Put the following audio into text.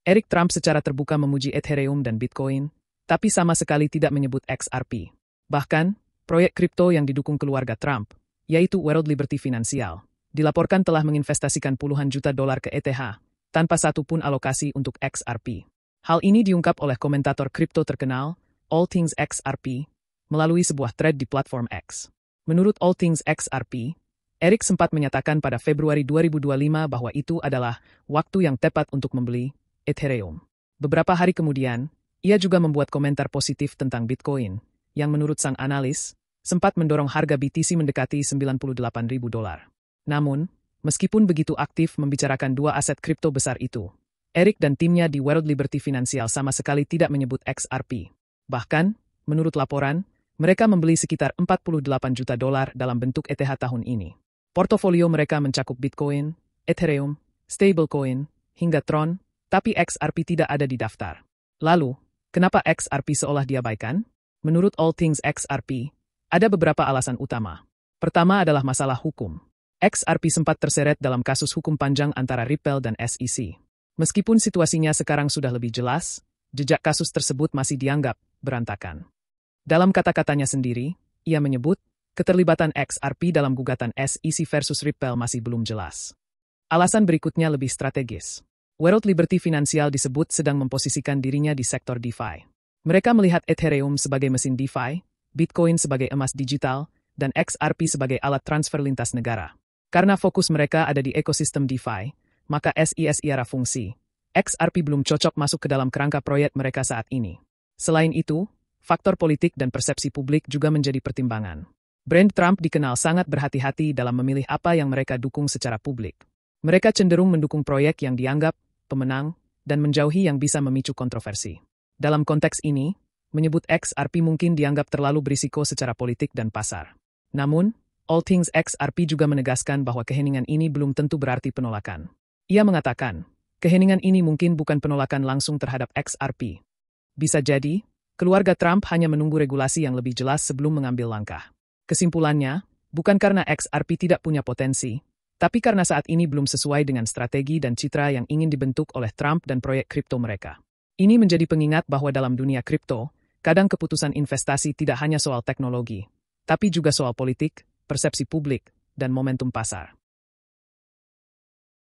Eric Trump secara terbuka memuji Ethereum dan Bitcoin, tapi sama sekali tidak menyebut XRP. Bahkan, proyek kripto yang didukung keluarga Trump, yaitu World Liberty Financial, dilaporkan telah menginvestasikan puluhan juta dolar ke ETH, tanpa satu pun alokasi untuk XRP. Hal ini diungkap oleh komentator kripto terkenal, All Things XRP, melalui sebuah thread di platform X. Menurut All Things XRP, Eric sempat menyatakan pada Februari 2025 bahwa itu adalah waktu yang tepat untuk membeli Ethereum. Beberapa hari kemudian, ia juga membuat komentar positif tentang Bitcoin, yang menurut sang analis, sempat mendorong harga BTC mendekati $98.000. Namun, meskipun begitu aktif membicarakan dua aset kripto besar itu, Eric dan timnya di World Liberty Financial sama sekali tidak menyebut XRP. Bahkan, menurut laporan, mereka membeli sekitar $48 juta dalam bentuk ETH tahun ini. Portofolio mereka mencakup Bitcoin, Ethereum, stablecoin, hingga Tron, tapi XRP tidak ada di daftar. Lalu, kenapa XRP seolah diabaikan? Menurut All Things XRP, ada beberapa alasan utama. Pertama adalah masalah hukum. XRP sempat terseret dalam kasus hukum panjang antara Ripple dan SEC. Meskipun situasinya sekarang sudah lebih jelas, jejak kasus tersebut masih dianggap berantakan. Dalam kata-katanya sendiri, ia menyebut, keterlibatan XRP dalam gugatan SEC versus Ripple masih belum jelas. Alasan berikutnya lebih strategis. World Liberty Financial disebut sedang memposisikan dirinya di sektor DeFi. Mereka melihat Ethereum sebagai mesin DeFi, Bitcoin sebagai emas digital, dan XRP sebagai alat transfer lintas negara. Karena fokus mereka ada di ekosistem DeFi, maka secara fungsi, XRP belum cocok masuk ke dalam kerangka proyek mereka saat ini. Selain itu, faktor politik dan persepsi publik juga menjadi pertimbangan. Brand Trump dikenal sangat berhati-hati dalam memilih apa yang mereka dukung secara publik. Mereka cenderung mendukung proyek yang dianggap pemenang, dan menjauhi yang bisa memicu kontroversi. Dalam konteks ini, menyebut XRP mungkin dianggap terlalu berisiko secara politik dan pasar. Namun, All Things XRP juga menegaskan bahwa keheningan ini belum tentu berarti penolakan. Ia mengatakan, keheningan ini mungkin bukan penolakan langsung terhadap XRP. Bisa jadi, keluarga Trump hanya menunggu regulasi yang lebih jelas sebelum mengambil langkah. Kesimpulannya, bukan karena XRP tidak punya potensi, tapi karena saat ini belum sesuai dengan strategi dan citra yang ingin dibentuk oleh Trump dan proyek kripto mereka. Ini menjadi pengingat bahwa dalam dunia kripto, kadang keputusan investasi tidak hanya soal teknologi, tapi juga soal politik, persepsi publik, dan momentum pasar.